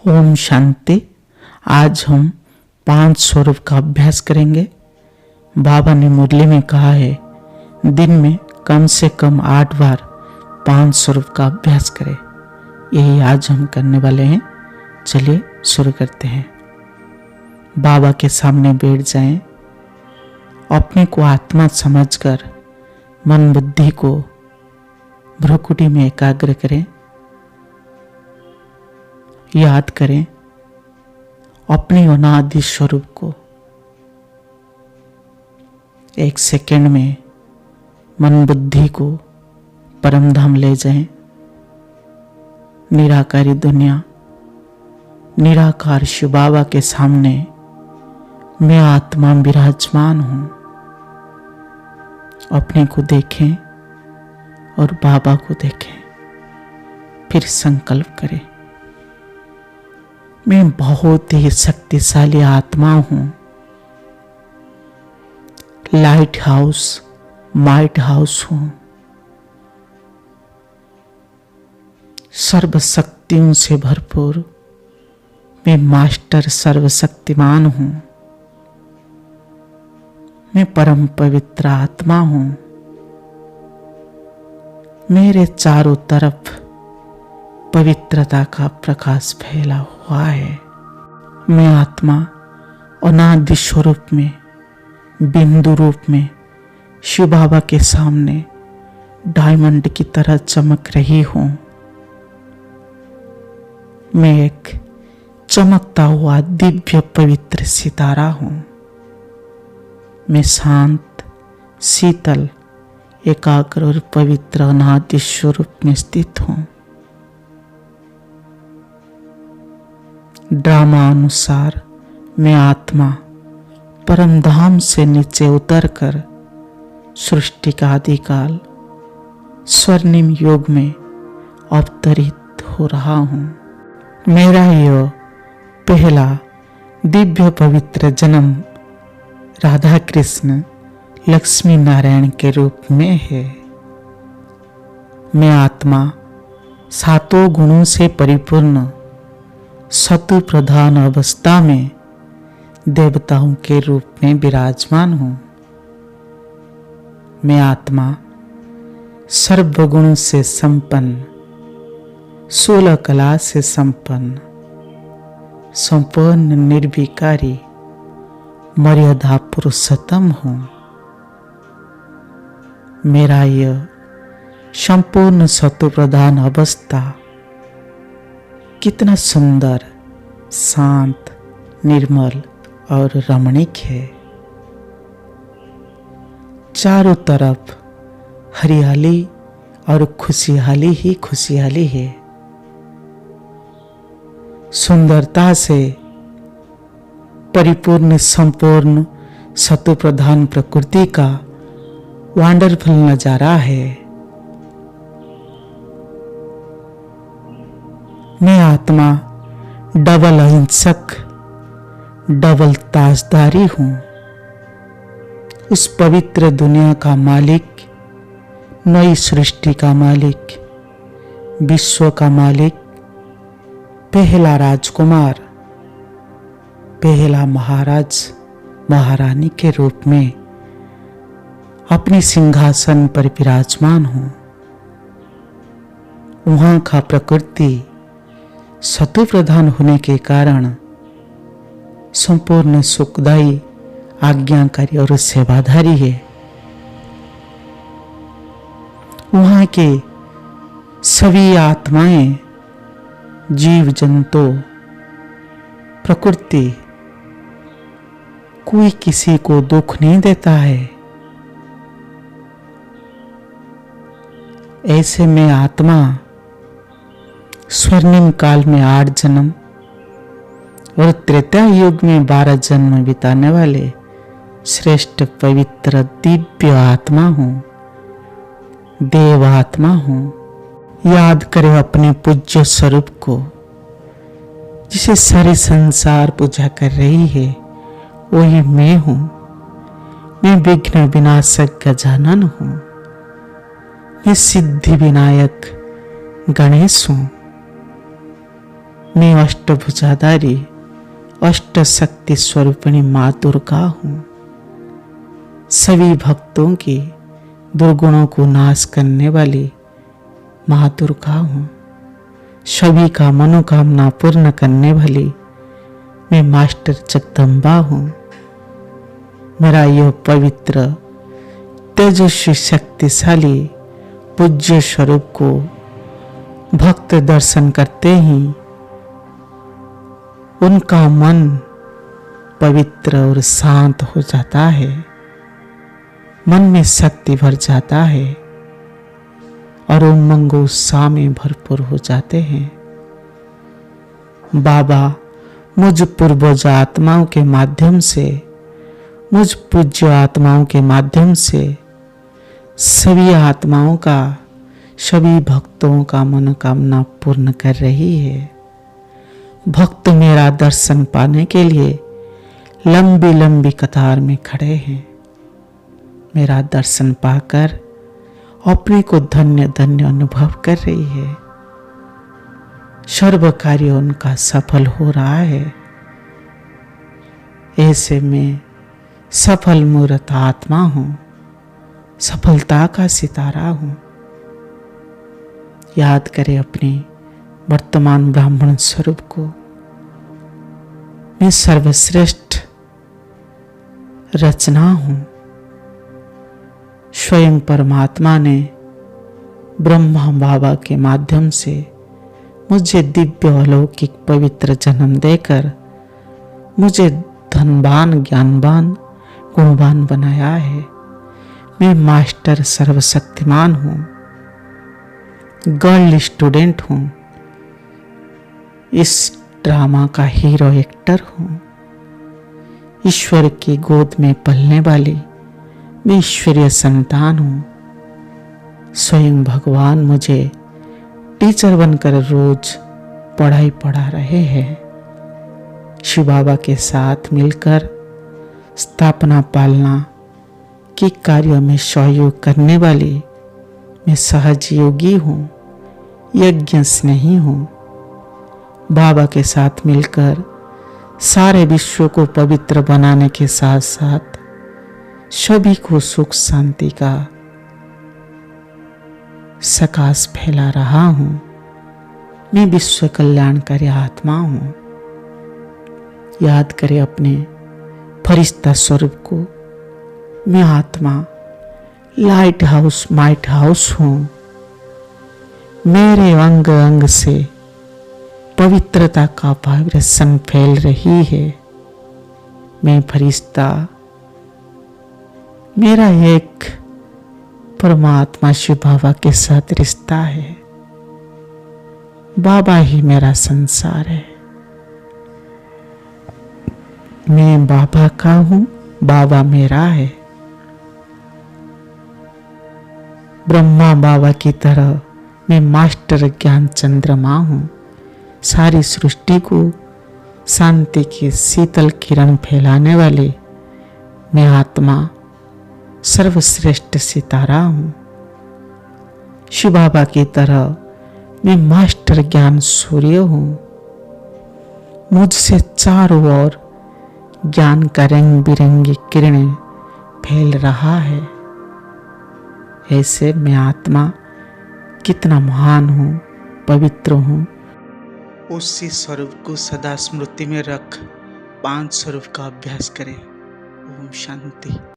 ओम शांति। आज हम 5 स्वरूप का अभ्यास करेंगे। बाबा ने मुरली में कहा है दिन में कम से कम 8 बार 5 स्वरूप का अभ्यास करें। यही आज हम करने वाले हैं। चलिए शुरू करते हैं। बाबा के सामने बैठ जाएं। अपने को आत्मा समझकर मन बुद्धि को भ्रुकुटी में एकाग्र करें। याद करें अपने अनादि स्वरूप को। 1 सेकंड में मन बुद्धि को परम धाम ले जाएं। निराकारी दुनिया, निराकार शिव बाबा के सामने मैं आत्मा विराजमान हूं। अपने को देखें और बाबा को देखें। फिर संकल्प करें, मैं बहुत ही शक्तिशाली आत्मा हूं। लाइट हाउस, माइट हाउस हूं। सर्वशक्तियों से भरपूर मैं मास्टर सर्वशक्तिमान हूं। मैं परम पवित्र आत्मा हूं। मेरे चारों तरफ पवित्रता का प्रकाश फैला हुआ है। मैं आत्मा अनादि स्वरूप में बिंदु रूप में शिव बाबा के सामने डायमंड की तरह चमक रही हूं। मैं एक चमकता हुआ दिव्य पवित्र सितारा हूं। मैं शांत, शीतल, एकाग्र और पवित्र अनादि स्वरूप में स्थित हूं। ड्रामा अनुसार मैं आत्मा परम धाम से नीचे उतरकर सृष्टि का आदिकाल स्वर्णिम युग में अवतरित हो रहा हूं। मेरा यह पहला दिव्य पवित्र जन्म राधा कृष्ण लक्ष्मी नारायण के रूप में है। मैं आत्मा 7 गुणों से परिपूर्ण सतु प्रधान अवस्था में देवताओं के रूप में विराजमान हूं। मैं आत्मा सर्वगुण से संपन्न, 16 कला से संपन्न, संपूर्ण निर्विकारी मर्यादा पुरुषोत्तम हूं। मेरा यह संपूर्ण सत्व प्रधान अवस्था कितना सुंदर, शांत, निर्मल और रमणीक है। चारों तरफ हरियाली और खुशहाली ही खुशहाली है। सुंदरता से परिपूर्ण संपूर्ण सत्व प्रधान प्रकृति का वंडरफुल नजारा है। मैं आत्मा डबल अहिंसक, डबल ताजदारी हूं। उस पवित्र दुनिया का मालिक, नई सृष्टि का मालिक, विश्व का मालिक, पहला राजकुमार, पहला महाराज महारानी के रूप में अपने सिंहासन पर विराजमान हूं। वहां का प्रकृति सत्व प्रधान होने के कारण संपूर्ण सुखदायी, आज्ञाकारी और सेवाधारी है। वहां के सभी आत्माएं, जीव जंतु, प्रकृति, कोई किसी को दुख नहीं देता है। ऐसे में आत्मा स्वर्णिम काल में 8 जन्म और त्रेता युग में 12 जन्म बिताने वाले श्रेष्ठ पवित्र दिव्य आत्मा हूं, देव आत्मा हूं। याद करें अपने पूज्य स्वरूप को, जिसे सारे संसार पूजा कर रही है। वही मैं हूं। मैं विघ्न विनाशक गजानन हूं। मैं सिद्धि विनायक गणेश हूं। मैं अष्टभुजाधारी अष्ट शक्ति स्वरूपिणी माँ दुर्गा हूँ। सभी भक्तों की दुर्गुणों को नाश करने वाली माँ दुर्गा हूँ। सभी का मनोकामना पूर्ण करने वाली मैं मास्टर जगदम्बा हूँ। मेरा यह पवित्र तेजस्वी शक्तिशाली पूज्य स्वरूप को भक्त दर्शन करते ही उनका मन पवित्र और शांत हो जाता है, मन में शक्ति भर जाता है और उमंग उत्साह में भरपूर हो जाते हैं। बाबा मुझ पूर्वज आत्माओं के माध्यम से, मुझ पूज्य आत्माओं के माध्यम से सभी आत्माओं का, सभी भक्तों का मनोकामना पूर्ण कर रही है। भक्त मेरा दर्शन पाने के लिए लंबी लंबी कतार में खड़े हैं। मेरा दर्शन पाकर अपने को धन्य धन्य अनुभव कर रही है। सर्व कार्य उनका सफल हो रहा है। ऐसे में सफल मूर्त आत्मा हूं, सफलता का सितारा हूं। याद करें अपने वर्तमान ब्राह्मण स्वरूप को। मैं सर्वश्रेष्ठ रचना हूं। स्वयं परमात्मा ने ब्रह्मा बाबा के माध्यम से मुझे दिव्य अलौकिक पवित्र जन्म देकर मुझे धनवान, ज्ञानवान, गुणवान बनाया है। मैं मास्टर सर्वशक्तिमान हूँ, गर्ल स्टूडेंट हूँ, इस ड्रामा का हीरो एक्टर हूँ। ईश्वर की गोद में पलने वाली मैं ईश्वरीय संतान हूँ। स्वयं भगवान मुझे टीचर बनकर रोज पढ़ाई पढ़ा रहे हैं। शिव बाबा के साथ मिलकर स्थापना पालना के कार्यों में सहयोग करने वाली मैं सहज योगी हूँ, यज्ञ स्नेही हूँ। बाबा के साथ मिलकर सारे विश्व को पवित्र बनाने के साथ साथ सभी को सुख शांति का सकाश फैला रहा हूं। मैं विश्व कल्याणकारी आत्मा हूं। याद करें अपने फरिश्ता स्वरूप को। मैं आत्मा लाइट हाउस, माइट हाउस हूं। मेरे अंग अंग से पवित्रता का वाइब्रेशन फैल रही है। मैं फरिश्ता, मेरा एक परमात्मा शिव बाबा के साथ रिश्ता है। बाबा ही मेरा संसार है। मैं बाबा का हूं, बाबा मेरा है। ब्रह्मा बाबा की तरह मैं मास्टर ज्ञान चंद्रमा हूं। सारी सृष्टि को शांति की शीतल किरण फैलाने वाली मैं आत्मा सर्वश्रेष्ठ सितारा हूं। शिव बाबा की तरह मैं मास्टर ज्ञान सूर्य हूं। मुझसे चारों ओर ज्ञान का रंग बिरंगी किरणें फैल रहा है। ऐसे मैं आत्मा कितना महान हूं, पवित्र हूं। उसी स्वरूप को सदा स्मृति में रख 5 स्वरूप का अभ्यास करें। ओम शांति।